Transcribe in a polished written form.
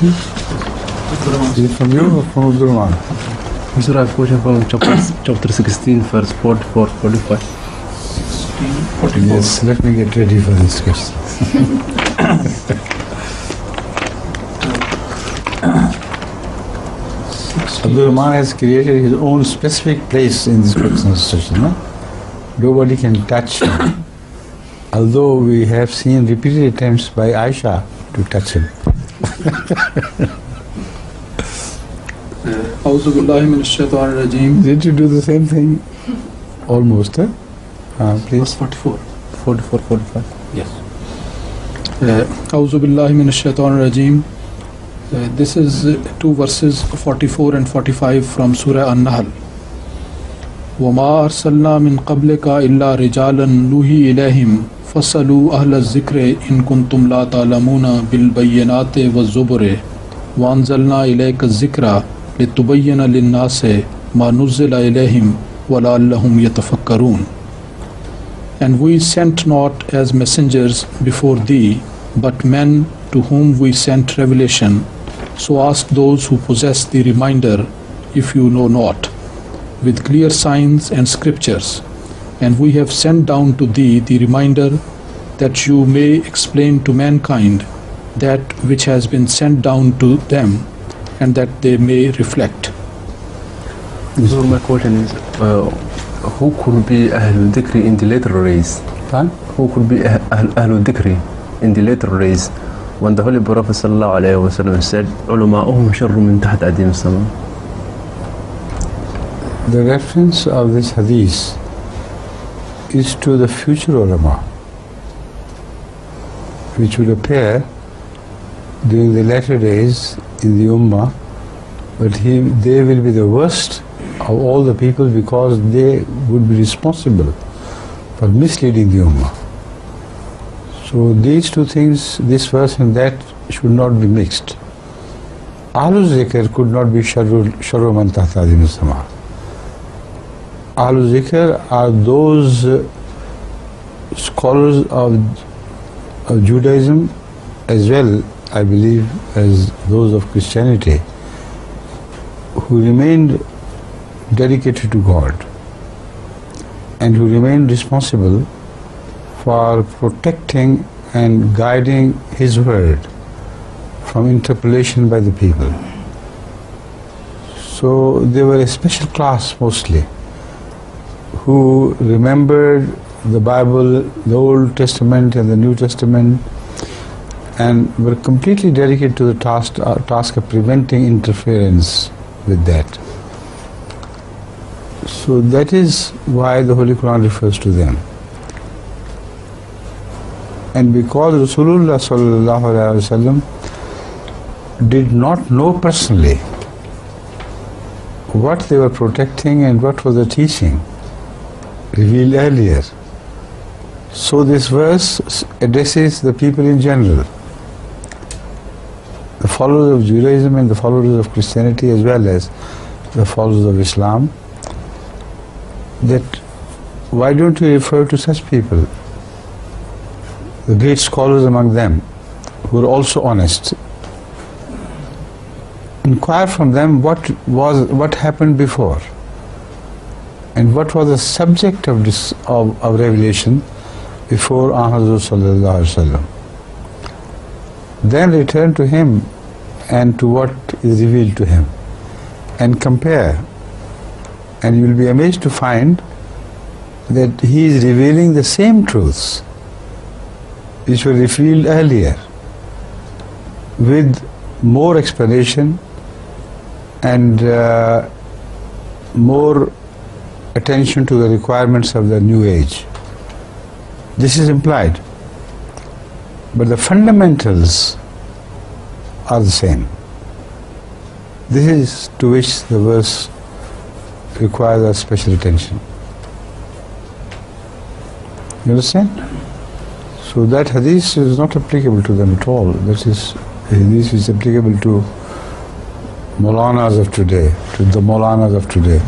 Is it from you or from Abdurrahman? Sir, I have a question from chapter 16, verse 44, 45. 44. Yes, let me get ready for this question. Abdurrahman has created his own specific place in this question session. No? Nobody can touch him. Although we have seen repeated attempts by Aisha to touch him. Did you do the same thing? Almost, huh? Please. 44. 44, 45. Yes. A'udhu billahi minash shaitanir rajeem. This is two verses 44 and 45 from Surah An-Nahl. وَمَا أَرْسَلْنَا مِن قَبْلِكَ إِلَّا رِجَالًا نُوحِي إِلَيْهِمْ فَاسْأَلُوا أَهْلَ الذِّكْرِ إِن كُنتُمْ لَا تَعْلَمُونَ بِالْبَيِّنَاتِ وَالزُّبُرِ وَأَنزَلْنَا إِلَيْكَ الذِّكْرَ لِتُبَيِّنَ لِلنَّاسِ مَا نُزِّلَ إِلَيْهِمْ وَلَعَلَّهُمْ يَتَفَكَّرُونَ. And we sent not as messengers before thee, but men to whom we sent revelation. So ask those who possess the reminder, if you know not, with clear signs and scriptures. And we have sent down to thee the reminder, that you may explain to mankind that which has been sent down to them, and that they may reflect. So my question is, who could be Ahluzikr in the later race? Who could be Ahluzikr in the later race? When the Holy Prophet ﷺ said, "Ulama'uhum sharrun min taht adim as-sama." The reference of this hadith is to the future ulama, which would appear during the latter days in the ummah, but they will be the worst of all the people, because they would be responsible for misleading the ummah. So these two things, this verse and that, should not be mixed. Ahluzikr could not be sharru man tahta adim as-sama. Ahluzikr are those scholars of Judaism, as well, I believe, as those of Christianity, who remained dedicated to God and who remained responsible for protecting and guiding His word from interpolation by the people. So they were a special class mostly, who remembered the Bible, the Old Testament and the New Testament, and were completely dedicated to the task of preventing interference with that. So that is why the Holy Quran refers to them. And because Rasulullah sallallahu alaihi wasallam did not know personally what they were protecting and what was the teaching revealed earlier, so this verse addresses the people in general, the followers of Judaism and the followers of Christianity, as well as the followers of Islam, that why don't you refer to such people, the great scholars among them, who are also honest. Inquire from them what happened before, and what was the subject of revelation before Ahmad sallallahu alaihi wasallam. Then return to him and to what is revealed to him, and compare, and you will be amazed to find that he is revealing the same truths which were revealed earlier, with more explanation and more attention to the requirements of the new age. This is implied, but the fundamentals are the same. This is to which the verse requires our special attention. You understand? So that hadith is not applicable to them at all. That is, hadith is applicable to Maulanas of today, to the Maulanas of today.